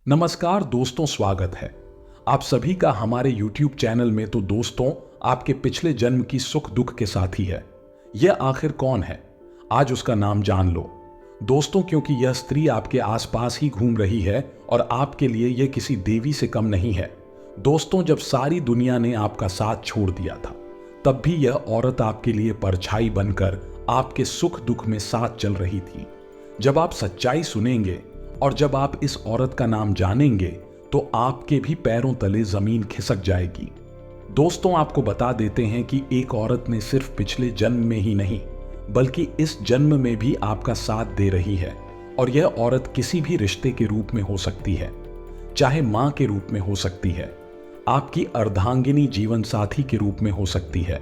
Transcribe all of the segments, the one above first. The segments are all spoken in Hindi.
नमस्कार दोस्तों, स्वागत है आप सभी का हमारे YouTube चैनल में। तो दोस्तों, आपके पिछले जन्म की सुख दुख के साथी है। यह आखिर कौन है? आज उसका नाम जान लो दोस्तों, क्योंकि यह स्त्री आपके आसपास ही घूम रही है और आपके लिए यह किसी देवी से कम नहीं है। दोस्तों, जब सारी दुनिया ने आपका साथ छोड़ दिया था, तब भी यह औरत आपके लिए परछाई बनकर आपके सुख दुख में साथ चल रही थी। जब आप सच्चाई सुनेंगे और जब आप इस औरत का नाम जानेंगे, तो आपके भी पैरों तले जमीन खिसक जाएगी। दोस्तों, आपको बता देते हैं कि एक औरत ने सिर्फ पिछले जन्म में ही नहीं, बल्कि इस जन्म में भी आपका साथ दे रही है। और यह औरत किसी भी रिश्ते के रूप में हो सकती है, चाहे मां के रूप में हो सकती है, आपकी अर्धांगिनी जीवन साथी के रूप में हो सकती है,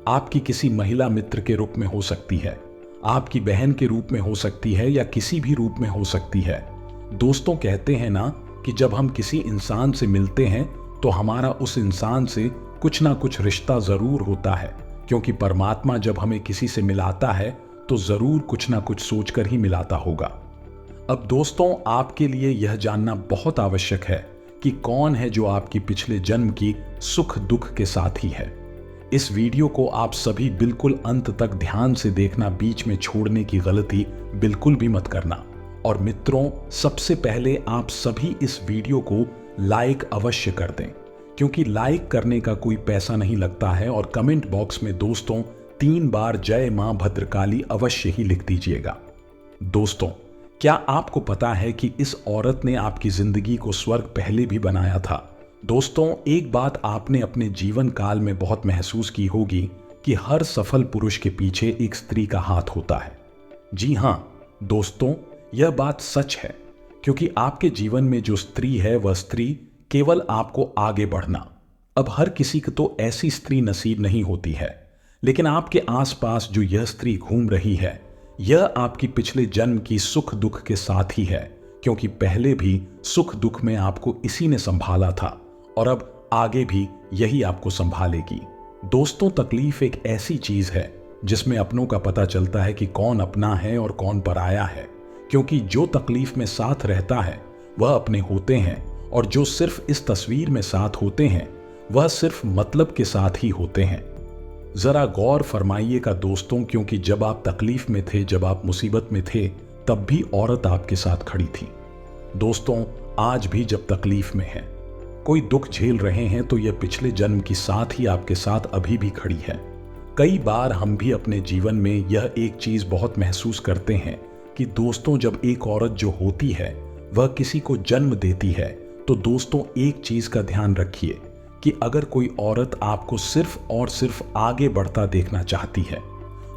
आपकी किसी महिला मित्र के रूप में हो सकती है, आपकी बहन के रूप में हो सकती है, या किसी भी रूप में हो सकती है। दोस्तों, कहते हैं ना कि जब हम किसी इंसान से मिलते हैं तो हमारा उस इंसान से कुछ ना कुछ रिश्ता जरूर होता है, क्योंकि परमात्मा जब हमें किसी से मिलाता है तो जरूर कुछ ना कुछ सोचकर ही मिलाता होगा। अब दोस्तों, आपके लिए यह जानना बहुत आवश्यक है कि कौन है जो आपकी पिछले जन्म की सुख दुख के साथी है। इस वीडियो को आप सभी बिल्कुल अंत तक ध्यान से देखना, बीच में छोड़ने की गलती बिल्कुल भी मत करना। और मित्रों, सबसे पहले आप सभी इस वीडियो को लाइक अवश्य कर दें, क्योंकि लाइक करने का कोई पैसा नहीं लगता है। और कमेंट बॉक्स में दोस्तों 3 बार जय मां भद्रकाली अवश्य ही लिख दीजिएगा। दोस्तों, क्या आपको पता है कि इस औरत ने आपकी जिंदगी को स्वर्ग पहले भी बनाया था? दोस्तों, एक बात आपने अपने जीवन काल में बहुत महसूस की होगी कि हर सफल पुरुष के पीछे एक स्त्री का हाथ होता है। जी हां दोस्तों, यह बात सच है, क्योंकि आपके जीवन में जो स्त्री है वह स्त्री केवल आपको आगे बढ़ना। अब हर किसी को तो ऐसी स्त्री नसीब नहीं होती है, लेकिन आपके आसपास जो यह स्त्री घूम रही है, यह आपकी पिछले जन्म की सुख दुख के साथ ही है, क्योंकि पहले भी सुख दुख में आपको इसी ने संभाला था और अब आगे भी यही आपको संभालेगी। दोस्तों, तकलीफ एक ऐसी चीज है जिसमें अपनों का पता चलता है कि कौन अपना है और कौन पराया है, क्योंकि जो तकलीफ में साथ रहता है वह अपने होते हैं, और जो सिर्फ इस तस्वीर में साथ होते हैं वह सिर्फ मतलब के साथ ही होते हैं। जरा गौर फरमाइएगा दोस्तों, क्योंकि जब आप तकलीफ में थे, जब आप मुसीबत में थे, तब भी औरत आपके साथ खड़ी थी। दोस्तों, आज भी जब तकलीफ में है, कोई दुख झेल रहे हैं, तो यह पिछले जन्म की साथ ही आपके साथ अभी भी खड़ी है। कई बार हम भी अपने जीवन में यह एक चीज बहुत महसूस करते हैं कि दोस्तों, जब एक औरत जो होती है वह किसी को जन्म देती है, तो दोस्तों एक चीज का ध्यान रखिए कि अगर कोई औरत आपको सिर्फ और सिर्फ आगे बढ़ता देखना चाहती है,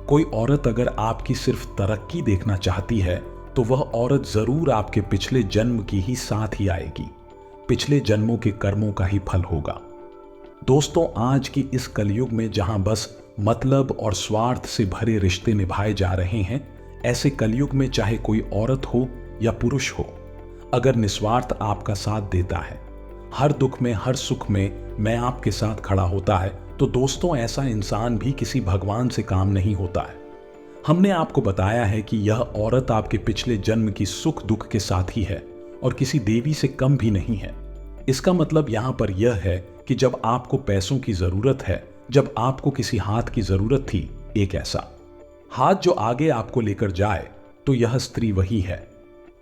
कोई औरत अगर आपकी सिर्फ तरक्की देखना चाहती है, तो वह औरत जरूर आपके पिछले जन्म की ही साथ ही आएगी। पिछले जन्मों के कर्मों का ही फल होगा। दोस्तों, आज की इस कलयुग में जहां बस मतलब और स्वार्थ से भरे रिश्ते निभाए जा रहे हैं, ऐसे कलयुग में चाहे कोई औरत हो या पुरुष हो, अगर निस्वार्थ आपका साथ देता है, हर दुख में हर सुख में मैं आपके साथ खड़ा होता है, तो दोस्तों ऐसा इंसान भी किसी भगवान से काम नहीं होता है। हमने आपको बताया है कि यह औरत आपके पिछले जन्म की सुख दुख के साथी है और किसी देवी से कम भी नहीं है। इसका मतलब यहां पर यह है कि जब आपको पैसों की जरूरत है, जब आपको किसी हाथ की जरूरत थी, एक ऐसा हाथ जो आगे आपको लेकर जाए, तो यह स्त्री वही है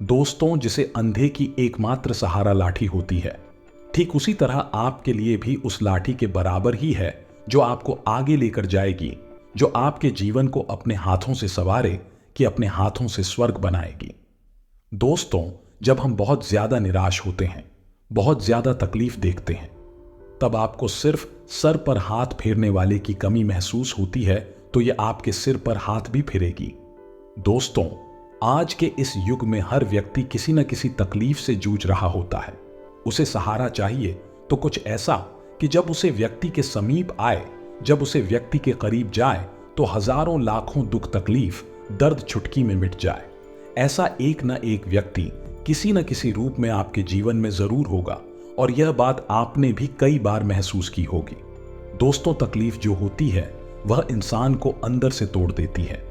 दोस्तों, जिसे अंधे की एकमात्र सहारा लाठी होती है। ठीक उसी तरह आपके लिए भी उस लाठी के बराबर ही है जो आपको आगे लेकर जाएगी, जो आपके जीवन को अपने हाथों से संवारे कि अपने हाथों से स्वर्ग बनाएगी। दोस्तों, जब हम बहुत ज्यादा निराश होते हैं, बहुत ज्यादा तकलीफ देखते हैं, तब आपको सिर्फ सर पर हाथ फेरने वाले की कमी महसूस होती है, तो यह आपके सिर पर हाथ भी फिरेगी। दोस्तों, आज के इस युग में हर व्यक्ति किसी न किसी तकलीफ से जूझ रहा होता है। उसे सहारा चाहिए तो कुछ ऐसा कि जब उसे व्यक्ति के समीप आए, जब उसे व्यक्ति के करीब जाए, तो हजारों लाखों दुख तकलीफ दर्द चुटकी में मिट जाए। ऐसा एक न एक व्यक्ति किसी न किसी रूप में आपके जीवन में जरूर होगा, और यह बात आपने भी कई बार महसूस की होगी। दोस्तों, तकलीफ जो होती है वह इंसान को अंदर से तोड़ देती है,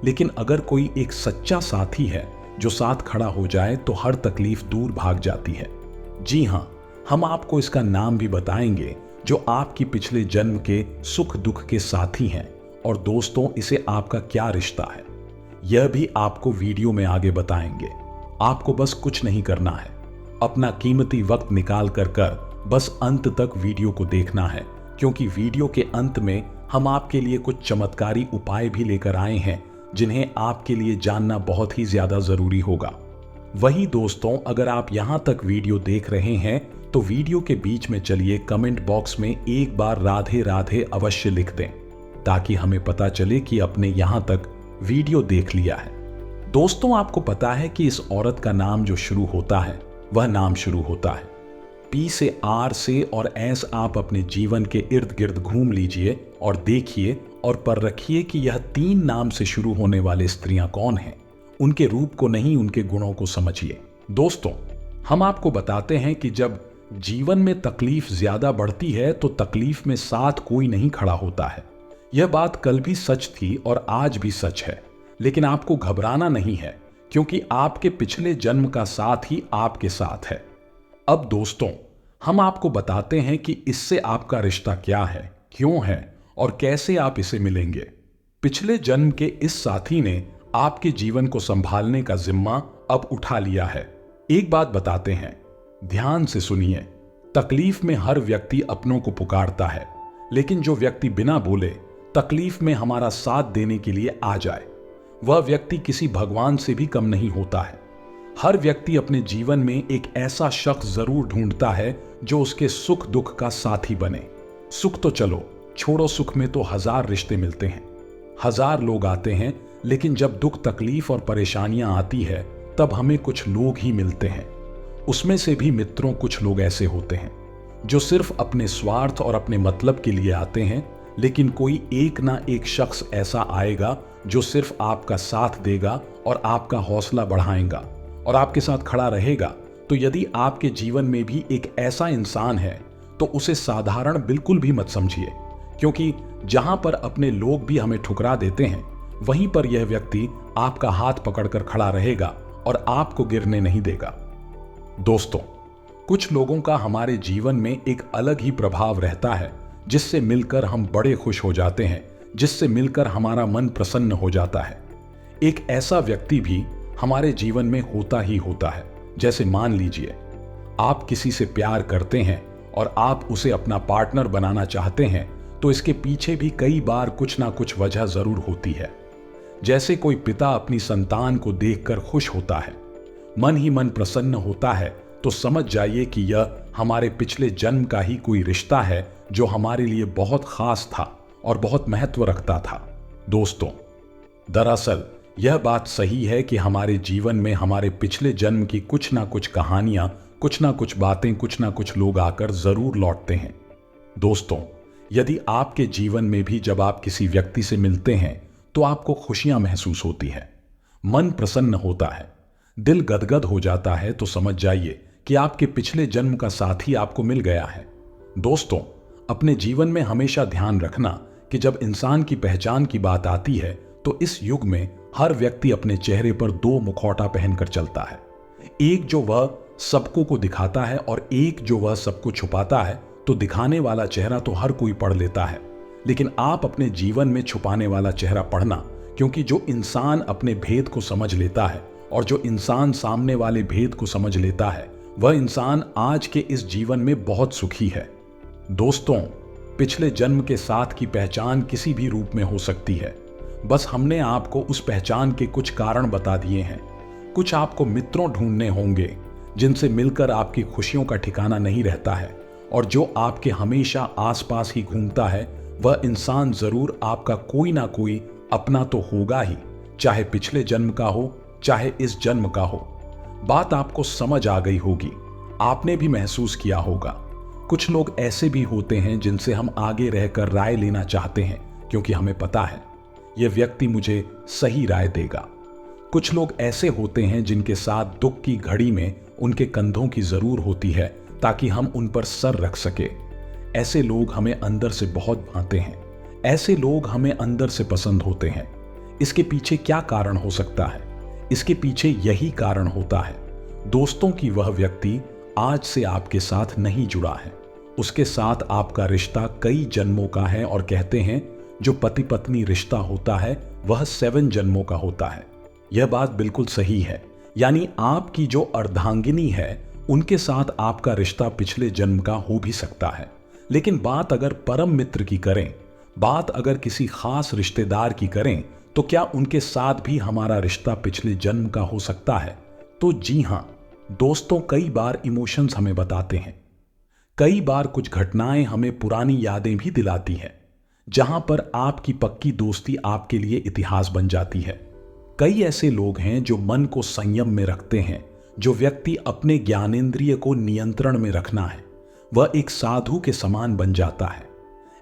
लेकिन अगर कोई एक सच्चा साथी है जो साथ खड़ा हो जाए, तो हर तकलीफ दूर भाग जाती है। जी हाँ, हम आपको इसका नाम भी बताएंगे जो आपकी पिछले जन्म के सुख दुख के साथी हैं, और दोस्तों इसे आपका क्या रिश्ता है यह भी आपको वीडियो में आगे बताएंगे। आपको बस कुछ नहीं करना है, अपना कीमती वक्त निकाल कर बस अंत तक वीडियो को देखना है, क्योंकि वीडियो के अंत में हम आपके लिए कुछ चमत्कारी उपाय भी लेकर आए हैं जिन्हें आपके लिए जानना बहुत ही ज्यादा जरूरी होगा। वही दोस्तों, अगर आप यहां तक वीडियो देख रहे हैं तो वीडियो के बीच में चलिए कमेंट बॉक्स में एक बार राधे राधे अवश्य लिख दें, ताकि हमें पता चले कि आपने यहां तक वीडियो देख लिया है। दोस्तों, आपको पता है कि इस औरत का नाम जो शुरू होता है वह नाम शुरू होता है पी से, आर से और एस। आप अपने जीवन के इर्द गिर्द घूम लीजिए और देखिए और पर रखिए कि यह 3 नाम से शुरू होने वाले स्त्रियां कौन हैं। उनके रूप को नहीं, उनके गुणों को समझिए। दोस्तों, हम आपको बताते हैं कि जब जीवन में तकलीफ ज्यादा बढ़ती है तो तकलीफ में साथ कोई नहीं खड़ा होता है। यह बात कल भी सच थी और आज भी सच है, लेकिन आपको घबराना नहीं है, क्योंकि आपके पिछले जन्म का साथ ही आपके साथ है। अब दोस्तों, हम आपको बताते हैं कि इससे आपका रिश्ता क्या है, क्यों है और कैसे आप इसे मिलेंगे। पिछले जन्म के इस साथी ने आपके जीवन को संभालने का जिम्मा अब उठा लिया है। एक बात बताते हैं, ध्यान से सुनिए। तकलीफ में हर व्यक्ति अपनों को पुकारता है, लेकिन जो व्यक्ति बिना बोले तकलीफ में हमारा साथ देने के लिए आ जाए, वह व्यक्ति किसी भगवान से भी कम नहीं होता है। हर व्यक्ति अपने जीवन में एक ऐसा शख्स जरूर ढूंढता है जो उसके सुख दुख का साथी बने। सुख तो चलो छोड़ो, सुख में तो 1000 रिश्ते मिलते हैं, 1000 लोग आते हैं, लेकिन जब दुख तकलीफ और परेशानियां आती है तब हमें कुछ लोग ही मिलते हैं। उसमें से भी मित्रों कुछ लोग ऐसे होते हैं जो सिर्फ अपने स्वार्थ और अपने मतलब के लिए आते हैं, लेकिन कोई एक ना एक शख्स ऐसा आएगा जो सिर्फ आपका साथ देगा और आपका हौसला बढ़ाएगा और आपके साथ खड़ा रहेगा। तो यदि आपके जीवन में भी एक ऐसा इंसान है तो उसे साधारण बिल्कुल भी मत समझिए, क्योंकि जहां पर अपने लोग भी हमें ठुकरा देते हैं, वहीं पर यह व्यक्ति आपका हाथ पकड़कर खड़ा रहेगा और आपको गिरने नहीं देगा। दोस्तों, कुछ लोगों का हमारे जीवन में एक अलग ही प्रभाव रहता है, जिससे मिलकर हम बड़े खुश हो जाते हैं, जिससे मिलकर हमारा मन प्रसन्न हो जाता है। एक ऐसा व्यक्ति भी हमारे जीवन में होता ही होता है। जैसे मान लीजिए आप किसी से प्यार करते हैं और आप उसे अपना पार्टनर बनाना चाहते हैं, तो इसके पीछे भी कई बार कुछ ना कुछ वजह जरूर होती है। जैसे कोई पिता अपनी संतान को देखकर खुश होता है, मन ही मन प्रसन्न होता है, तो समझ जाइए कि यह हमारे पिछले जन्म का ही कोई रिश्ता है जो हमारे लिए बहुत खास था और बहुत महत्व रखता था। दोस्तों, दरअसल यह बात सही है कि हमारे जीवन में हमारे पिछले जन्म की कुछ ना कुछ कहानियां, कुछ ना कुछ बातें, कुछ ना कुछ लोग आकर जरूर लौटते हैं। दोस्तों, यदि आपके जीवन में भी जब आप किसी व्यक्ति से मिलते हैं तो आपको खुशियां महसूस होती है, मन प्रसन्न होता है, दिल गदगद हो जाता है, तो समझ जाइए कि आपके पिछले जन्म का साथी आपको मिल गया है। दोस्तों, अपने जीवन में हमेशा ध्यान रखना कि जब इंसान की पहचान की बात आती है तो इस युग में हर व्यक्ति अपने चेहरे पर 2 मुखौटा पहनकर चलता है। एक जो वह सबको को दिखाता है और एक जो वह सबको छुपाता है। तो दिखाने वाला चेहरा तो हर कोई पढ़ लेता है, लेकिन आप अपने जीवन में छुपाने वाला चेहरा पढ़ना, क्योंकि जो इंसान अपने भेद को समझ लेता है और जो इंसान सामने वाले भेद को समझ लेता है, वह इंसान आज के इस जीवन में बहुत सुखी है। दोस्तों, पिछले जन्म के साथ की पहचान किसी भी रूप में हो सकती है। बस हमने आपको उस पहचान के कुछ कारण बता दिए हैं। कुछ आपको मित्रों ढूंढने होंगे जिनसे मिलकर आपकी खुशियों का ठिकाना नहीं रहता है, और जो आपके हमेशा आसपास ही घूमता है वह इंसान जरूर आपका कोई ना कोई अपना तो होगा ही, चाहे पिछले जन्म का हो चाहे इस जन्म का हो। बात आपको समझ आ गई होगी, आपने भी महसूस किया होगा। कुछ लोग ऐसे भी होते हैं जिनसे हम आगे रहकर राय लेना चाहते हैं, क्योंकि हमें पता है यह व्यक्ति मुझे सही राय देगा। कुछ लोग ऐसे होते हैं जिनके साथ दुख की घड़ी में उनके कंधों की जरूर होती है, ताकि हम उन पर सर रख सके। ऐसे लोग हमें अंदर से बहुत भाते हैं, ऐसे लोग हमें अंदर से पसंद होते हैं। इसके पीछे क्या कारण हो सकता है? इसके पीछे यही कारण होता है, दोस्तों की वह व्यक्ति आज से आपके साथ नहीं जुड़ा है। उसके साथ आपका रिश्ता कई जन्मों का है और कहते हैं जो पति पत्नी रिश्ता होता है वह 7 जन्मों का होता है। यह बात बिल्कुल सही है। यानी आपकी जो अर्धांगिनी है उनके साथ आपका रिश्ता पिछले जन्म का हो भी सकता है। लेकिन बात अगर परम मित्र की करें, बात अगर किसी खास रिश्तेदार की करें, तो क्या उनके साथ भी हमारा रिश्ता पिछले जन्म का हो सकता है? तो जी हां दोस्तों, कई बार इमोशंस हमें बताते हैं, कई बार कुछ घटनाएं हमें पुरानी यादें भी दिलाती हैं, जहां पर आपकी पक्की दोस्ती आपके लिए इतिहास बन जाती है। कई ऐसे लोग हैं जो मन को संयम में रखते हैं। जो व्यक्ति अपने ज्ञानेंद्रिय को नियंत्रण में रखना है वह एक साधु के समान बन जाता है।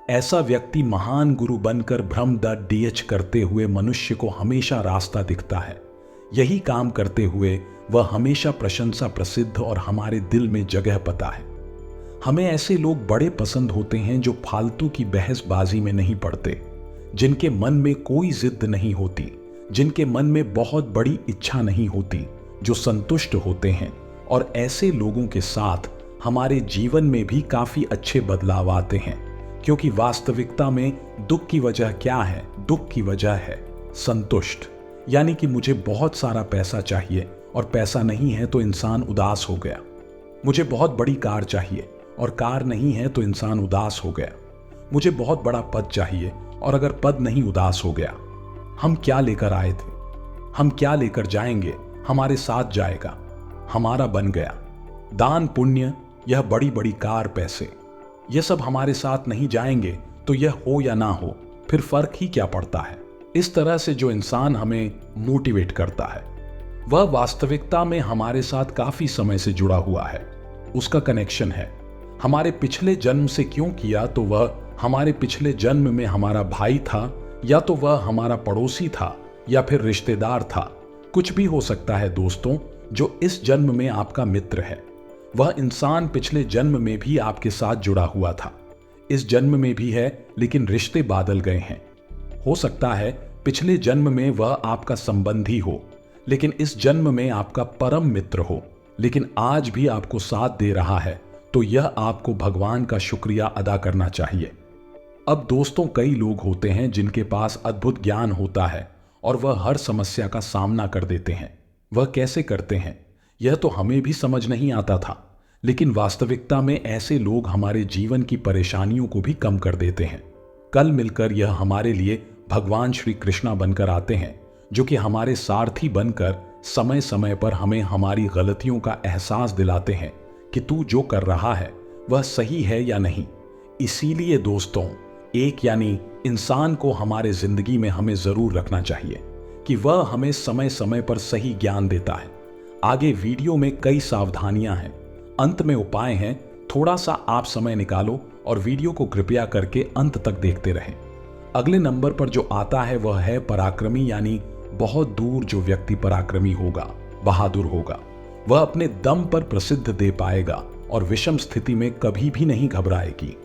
ऐसा व्यक्ति महान गुरु बनकर भ्रम द डीएच करते हुए मनुष्य को हमेशा रास्ता दिखता है। यही काम करते हुए वह हमेशा प्रशंसा प्रसिद्ध और हमारे दिल में जगह पाता है। हमें ऐसे लोग बड़े पसंद होते हैं जो फालतू की बहसबाजी में नहीं पड़ते, जिनके मन में कोई जिद नहीं होती, जिनके मन में बहुत बड़ी इच्छा नहीं होती, जो संतुष्ट होते हैं। और ऐसे लोगों के साथ हमारे जीवन में भी काफी अच्छे बदलाव आते हैं, क्योंकि वास्तविकता में दुख की वजह क्या है? दुख की वजह है संतुष्ट। यानी कि मुझे बहुत सारा पैसा चाहिए और पैसा नहीं है तो इंसान उदास हो गया। मुझे बहुत बड़ी कार चाहिए और कार नहीं है तो इंसान उदास हो गया। मुझे बहुत बड़ा पद चाहिए और अगर पद नहीं, उदास हो गया। हम क्या लेकर आए थे, हम क्या लेकर जाएंगे, हमारे साथ जाएगा, हमारा बन गया। दान पुण्य, यह बड़ी बड़ी कार, पैसे, यह सब हमारे साथ नहीं जाएंगे तो यह हो या ना हो, फिर फर्क ही क्या पड़ता है। इस तरह से जो इंसान हमें मोटिवेट करता है वह वास्तविकता में हमारे साथ काफी समय से जुड़ा हुआ है। उसका कनेक्शन है हमारे पिछले जन्म से। क्यों किया? तो वह हमारे पिछले जन्म में हमारा भाई था, या तो वह हमारा पड़ोसी था, या फिर रिश्तेदार था। कुछ भी हो सकता है दोस्तों। जो इस जन्म में आपका मित्र है वह इंसान पिछले जन्म में भी आपके साथ जुड़ा हुआ था, इस जन्म में भी है, लेकिन रिश्ते बादल गए हैं। हो सकता है पिछले जन्म में वह आपका संबंधी हो, लेकिन इस जन्म में आपका परम मित्र हो, लेकिन आज भी आपको साथ दे रहा है। तो यह आपको भगवान का शुक्रिया अदा करना चाहिए। अब दोस्तों, कई लोग होते हैं जिनके पास अद्भुत ज्ञान होता है और वह हर समस्या का सामना कर देते हैं। वह कैसे करते हैं यह तो हमें भी समझ नहीं आता था, लेकिन वास्तविकता में ऐसे लोग हमारे जीवन की परेशानियों को भी कम कर देते हैं। कल मिलकर यह हमारे लिए भगवान श्री कृष्णा बनकर आते हैं, जो कि हमारे सारथी बनकर समय समय पर हमें हमारी गलतियों का एहसास दिलाते हैं कि तू जो कर रहा है वह सही है या नहीं। इसीलिए दोस्तों, एक यानी इंसान को हमारे जिंदगी में हमें जरूर रखना चाहिए कि वह हमें समय समय पर सही ज्ञान देता है। आगे वीडियो में कई सावधानियां हैं, अंत में उपाय हैं। थोड़ा सा आप समय निकालो और वीडियो को कृपया करके अंत तक देखते रहें। अगले नंबर पर जो आता है वह है पराक्रमी, यानी बहुत दूर जो व्यक्ति पराक्रमी होगा, बहादुर होगा, वह अपने दम पर प्रसिद्ध दे पाएगा और विषम स्थिति में कभी भी नहीं घबराएगी।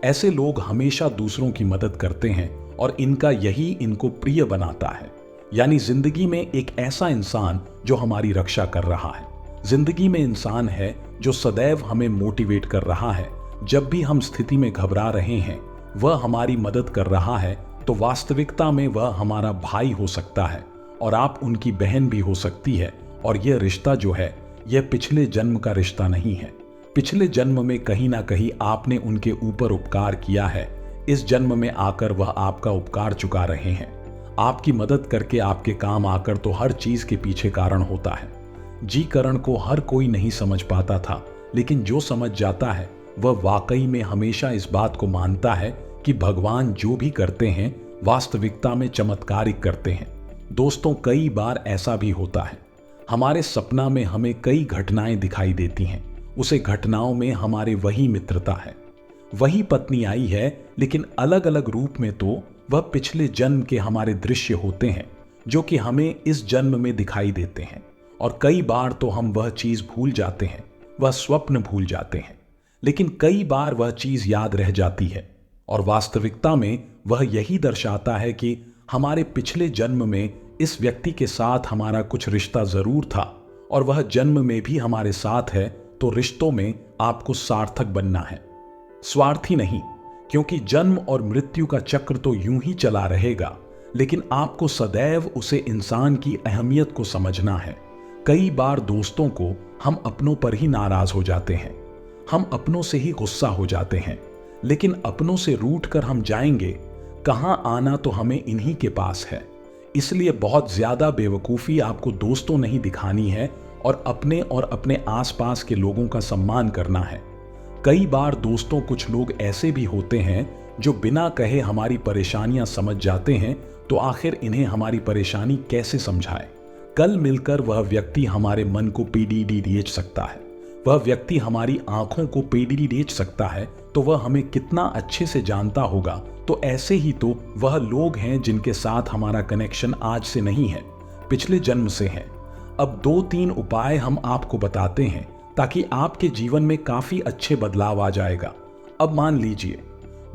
ऐसे लोग हमेशा दूसरों की मदद करते हैं और इनका यही इनको प्रिय बनाता है। यानी जिंदगी में एक ऐसा इंसान जो हमारी रक्षा कर रहा है, जिंदगी में इंसान है जो सदैव हमें मोटिवेट कर रहा है। जब भी हम स्थिति में घबरा रहे हैं वह हमारी मदद कर रहा है, तो वास्तविकता में वह हमारा भाई हो सकता है और आप उनकी बहन भी हो सकती है। और यह रिश्ता जो है यह पिछले जन्म का रिश्ता नहीं है। पिछले जन्म में कहीं ना कहीं आपने उनके ऊपर उपकार किया है, इस जन्म में आकर वह आपका उपकार चुका रहे हैं। आपकी मदद करके आपके काम आकर तो हर चीज के पीछे कारण होता है। जी करण को हर कोई नहीं समझ पाता था, लेकिन जो समझ जाता है वह वाकई में हमेशा इस बात को मानता है कि भगवान जो भी करते हैं वास्तविकता में चमत्कारिक करते हैं। दोस्तों, कई बार ऐसा भी होता है, हमारे सपना में हमें कई घटनाएं दिखाई देती हैं। उसे घटनाओं में हमारे वही मित्रता है, वही पत्नी आई है, लेकिन अलग अलग रूप में। तो वह पिछले जन्म के हमारे दृश्य होते हैं जो कि हमें इस जन्म में दिखाई देते हैं। और कई बार तो हम वह चीज भूल जाते हैं, वह स्वप्न भूल जाते हैं, लेकिन कई बार वह चीज याद रह जाती है। और वास्तविकता में वह यही दर्शाता है कि हमारे पिछले जन्म में इस व्यक्ति के साथ हमारा कुछ रिश्ता जरूर था और वह जन्म में भी हमारे साथ है। तो रिश्तों में आपको सार्थक बनना है, स्वार्थी नहीं, क्योंकि जन्म और मृत्यु का चक्र तो यूं ही चला रहेगा, लेकिन आपको सदैव उसे इंसान की अहमियत को समझना है। कई बार दोस्तों को हम अपनों पर ही नाराज हो जाते हैं, हम अपनों से ही गुस्सा हो जाते हैं, लेकिन अपनों से रूठ कर हम जाएंगे कहां, आना तो हमें इन्हीं के पास है। इसलिए बहुत ज्यादा बेवकूफी आपको दोस्तों नहीं दिखानी है और अपने आसपास के लोगों का सम्मान करना है। कई बार दोस्तों कुछ लोग ऐसे भी होते हैं जो बिना कहे हमारी परेशानियां समझ जाते हैं, तो आखिर इन्हें हमारी परेशानी कैसे समझाएं। कल मिलकर वह व्यक्ति हमारे मन को पीडीडी बेच सकता है, वह व्यक्ति हमारी आंखों को पीडीडी बेच सकता है, तो वह हमें कितना अच्छे से जानता होगा। तो ऐसे ही तो वह लोग हैं जिनके साथ हमारा कनेक्शन आज से नहीं है, पिछले जन्म से है। अब 2-3 उपाय हम आपको बताते हैं ताकि आपके जीवन में काफी अच्छे बदलाव आ जाएगा। अब मान लीजिए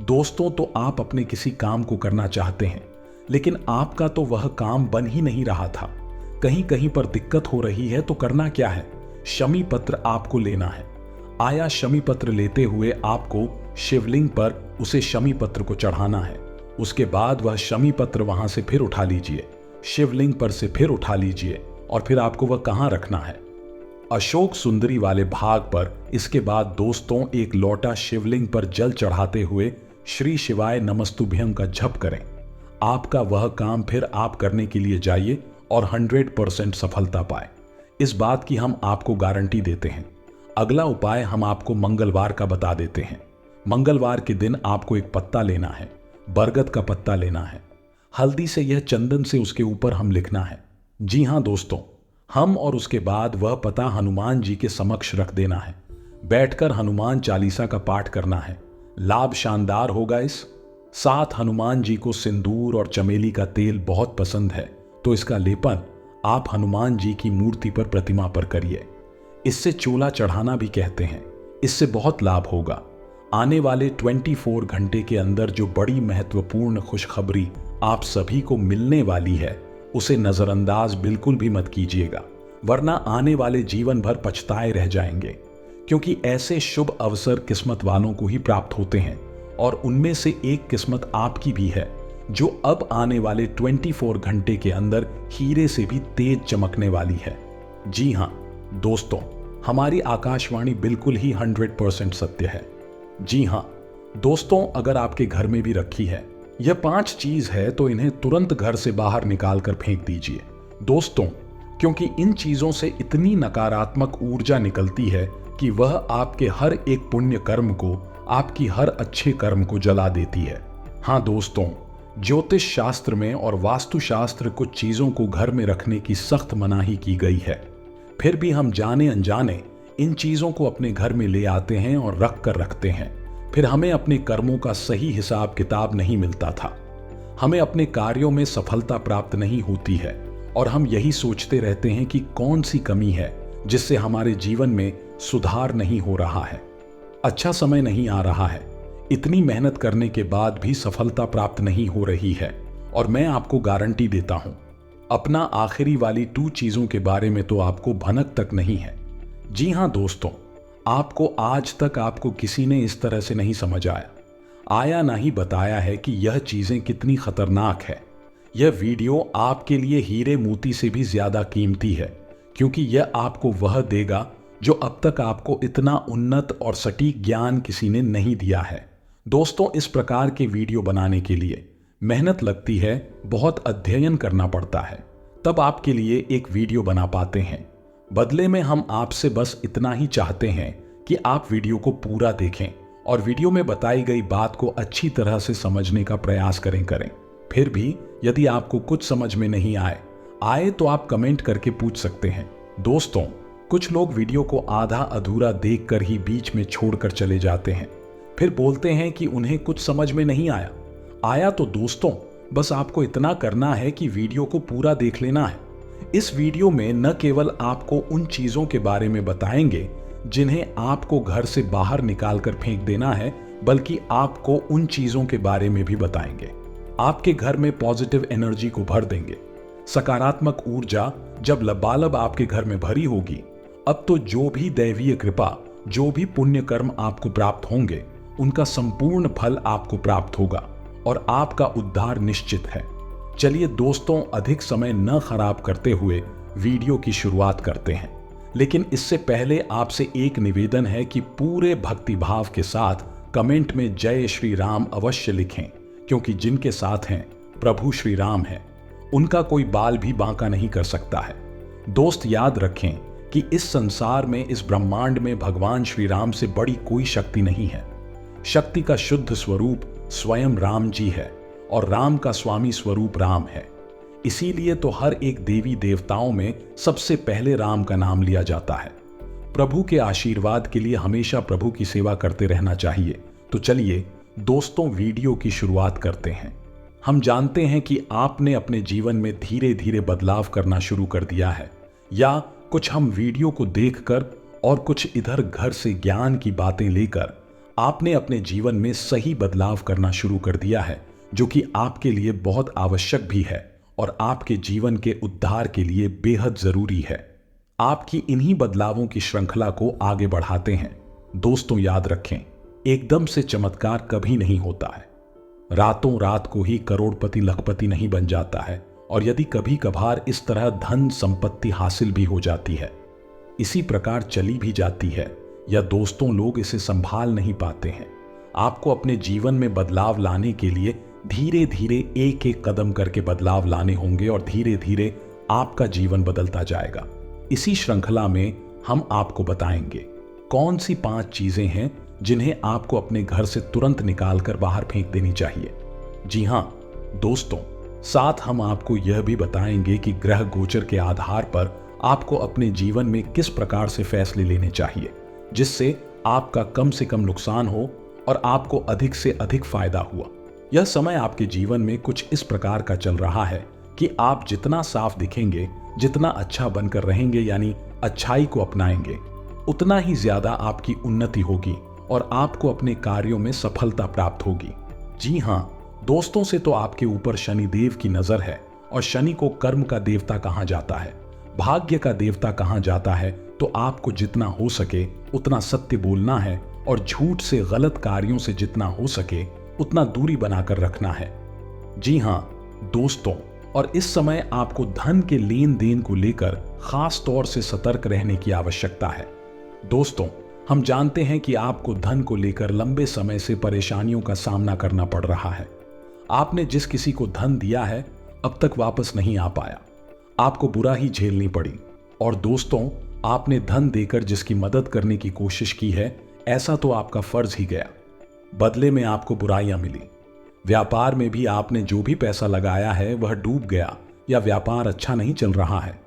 दोस्तों, तो आप अपने किसी काम को करना चाहते हैं, लेकिन आपका तो वह काम बन ही नहीं रहा था, कहीं कहीं पर दिक्कत हो रही है। तो करना क्या है, शमी पत्र आपको लेना है। आया शमी पत्र लेते हुए आपको शिवलिंग पर उसे शमी पत्र को चढ़ाना है। उसके बाद वह शमी पत्र वहां से फिर उठा लीजिए, शिवलिंग पर से फिर उठा लीजिए, और फिर आपको वह कहां रखना है, अशोक सुंदरी वाले भाग पर। इसके बाद दोस्तों एक लोटा शिवलिंग पर जल चढ़ाते हुए श्री शिवाय नमस्तुभ्यम का जप करें। आपका वह काम फिर आप करने के लिए जाइए और 100% सफलता पाए, इस बात की हम आपको गारंटी देते हैं। अगला उपाय हम आपको मंगलवार का बता देते हैं। मंगलवार के दिन आपको एक पत्ता लेना है, बरगद का पत्ता लेना है, हल्दी से यह चंदन से उसके ऊपर हम लिखना है। जी हां दोस्तों, हम और उसके बाद वह पता हनुमान जी के समक्ष रख देना है। बैठकर हनुमान चालीसा का पाठ करना है। लाभ शानदार होगा। इस साथ हनुमान जी को सिंदूर और चमेली का तेल बहुत पसंद है, तो इसका लेपन आप हनुमान जी की मूर्ति पर, प्रतिमा पर करिए। इससे चोला चढ़ाना भी कहते हैं। इससे बहुत लाभ होगा। आने वाले 24 घंटे के अंदर जो बड़ी महत्वपूर्ण खुशखबरी आप सभी को मिलने वाली है, उसे नजरअंदाज बिल्कुल भी मत कीजिएगा, वरना आने वाले जीवन भर पछताए रह जाएंगे। क्योंकि ऐसे शुभ अवसर किस्मत वालों को ही प्राप्त होते हैं, और उनमें से एक किस्मत आपकी भी है, जो अब आने वाले 24 घंटे के अंदर हीरे से भी तेज चमकने वाली है। जी हां दोस्तों, हमारी आकाशवाणी बिल्कुल ही 100% सत्य है। जी हां दोस्तों, अगर आपके घर में भी रखी है यह 5 चीज है, तो इन्हें तुरंत घर से बाहर निकाल कर फेंक दीजिए दोस्तों, क्योंकि इन चीजों से इतनी नकारात्मक ऊर्जा निकलती है कि वह आपके हर एक पुण्य कर्म को, आपकी हर अच्छे कर्म को जला देती है। हाँ दोस्तों, ज्योतिष शास्त्र में और वास्तु शास्त्र कुछ चीजों को घर में रखने की सख्त मनाही की गई है, फिर भी हम जाने अनजाने इन चीजों को अपने घर में ले आते हैं और रख कर रखते हैं। फिर हमें अपने कर्मों का सही हिसाब किताब नहीं मिलता था, हमें अपने कार्यों में सफलता प्राप्त नहीं होती है, और हम यही सोचते रहते हैं कि कौन सी कमी है जिससे हमारे जीवन में सुधार नहीं हो रहा है, अच्छा समय नहीं आ रहा है, इतनी मेहनत करने के बाद भी सफलता प्राप्त नहीं हो रही है। और मैं आपको गारंटी देता हूं, अपना आखिरी वाली 2 चीजों के बारे में तो आपको भनक तक नहीं है। जी हां दोस्तों, आपको आज तक आपको किसी ने इस तरह से नहीं समझ आया ना ही बताया है कि यह चीजें कितनी खतरनाक है। यह वीडियो आपके लिए हीरे मोती से भी ज्यादा कीमती है, क्योंकि यह आपको वह देगा जो अब तक आपको इतना उन्नत और सटीक ज्ञान किसी ने नहीं दिया है। दोस्तों, इस प्रकार के वीडियो बनाने के लिए मेहनत लगती है, बहुत अध्ययन करना पड़ता है, तब आपके लिए एक वीडियो बना पाते हैं। बदले में हम आपसे बस इतना ही चाहते हैं कि आप वीडियो को पूरा देखें और वीडियो में बताई गई बात को अच्छी तरह से समझने का प्रयास करें। फिर भी यदि आपको कुछ समझ में नहीं आए तो आप कमेंट करके पूछ सकते हैं। दोस्तों, कुछ लोग वीडियो को आधा अधूरा देखकर ही बीच में छोड़कर चले जाते हैं, फिर बोलते हैं कि उन्हें कुछ समझ में नहीं आया तो दोस्तों, बस आपको इतना करना है कि वीडियो को पूरा देख लेना है। इस वीडियो में न केवल आपको उन चीजों के बारे में बताएंगे जिन्हें आपको घर से बाहर निकाल कर फेंक देना है, बल्कि आपको उन चीजों के बारे में भी बताएंगे। आपके घर में पॉजिटिव एनर्जी को भर देंगे। सकारात्मक ऊर्जा जब लबालब आपके घर में भरी होगी अब तो जो भी दैवीय कृपा, जो भी पुण्य कर्म आपको प्राप्त होंगे, उनका संपूर्ण फल आपको प्राप्त होगा और आपका उद्धार निश्चित है। चलिए दोस्तों, अधिक समय न खराब करते हुए वीडियो की शुरुआत करते हैं। लेकिन इससे पहले आपसे एक निवेदन है कि पूरे भक्तिभाव के साथ कमेंट में जय श्री राम अवश्य लिखें, क्योंकि जिनके साथ हैं प्रभु श्री राम है, उनका कोई बाल भी बांका नहीं कर सकता है। दोस्त याद रखें कि इस संसार में, इस ब्रह्मांड में भगवान श्री राम से बड़ी कोई शक्ति नहीं है। शक्ति का शुद्ध स्वरूप स्वयं राम जी है और राम का स्वामी स्वरूप राम है। इसीलिए तो हर एक देवी देवताओं में सबसे पहले राम का नाम लिया जाता है। प्रभु के आशीर्वाद के लिए हमेशा प्रभु की सेवा करते रहना चाहिए। तो चलिए दोस्तों, वीडियो की शुरुआत करते हैं। हम जानते हैं कि आपने अपने जीवन में धीरे धीरे बदलाव करना शुरू कर दिया है, या कुछ हम वीडियो को देखकर और कुछ इधर घर से ज्ञान की बातें लेकर आपने अपने जीवन में सही बदलाव करना शुरू कर दिया है, जो कि आपके लिए बहुत आवश्यक भी है और आपके जीवन के उद्धार के लिए बेहद जरूरी है। आपकी इन्हीं बदलावों की श्रृंखला को आगे बढ़ाते हैं। दोस्तों याद रखें, एकदम से चमत्कार कभी नहीं होता है। रातों रात को ही करोड़पति लखपति नहीं बन जाता है, और यदि कभी कभार इस तरह धन संपत्ति हासिल भी हो जाती है, इसी प्रकार चली भी जाती है, या दोस्तों लोग इसे संभाल नहीं पाते हैं। आपको अपने जीवन में बदलाव लाने के लिए धीरे धीरे एक एक कदम करके बदलाव लाने होंगे और धीरे धीरे आपका जीवन बदलता जाएगा। इसी श्रृंखला में हम आपको बताएंगे कौन सी 5 चीजें हैं जिन्हें आपको अपने घर से तुरंत निकालकर बाहर फेंक देनी चाहिए। जी हां दोस्तों, साथ हम आपको यह भी बताएंगे कि ग्रह गोचर के आधार पर आपको अपने जीवन में किस प्रकार से फैसले लेने चाहिए, जिससे आपका कम से कम नुकसान हो और आपको अधिक से अधिक फायदा हुआ। यह समय आपके जीवन में कुछ इस प्रकार का चल रहा है कि आप जितना साफ दिखेंगे, जितना अच्छा बनकर रहेंगे, यानी अच्छाई को अपनाएंगे, उतना ही ज्यादा आपकी उन्नति होगी और आपको अपने कार्यों में सफलता प्राप्त होगी। जी हां दोस्तों, से तो आपके ऊपर शनिदेव की नजर है, और शनि को कर्म का देवता कहा जाता है, भाग्य का देवता कहा जाता है। तो आपको जितना हो सके उतना सत्य बोलना है और झूठ से, गलत कार्यों से जितना हो सके उतना दूरी बनाकर रखना है। जी हां दोस्तों, और इस समय आपको धन के लेन देन को लेकर खास तौर से सतर्क रहने की आवश्यकता है। दोस्तों, हम जानते हैं कि आपको धन को लेकर लंबे समय से परेशानियों का सामना करना पड़ रहा है। आपने जिस किसी को धन दिया है, अब तक वापस नहीं आ पाया, आपको बुरा ही झेलनी पड़ी। और दोस्तों, आपने धन देकर जिसकी मदद करने की कोशिश की है, ऐसा तो आपका फर्ज ही गया, बदले में आपको बुराइयां मिली। व्यापार में भी आपने जो भी पैसा लगाया है वह डूब गया, या व्यापार अच्छा नहीं चल रहा है।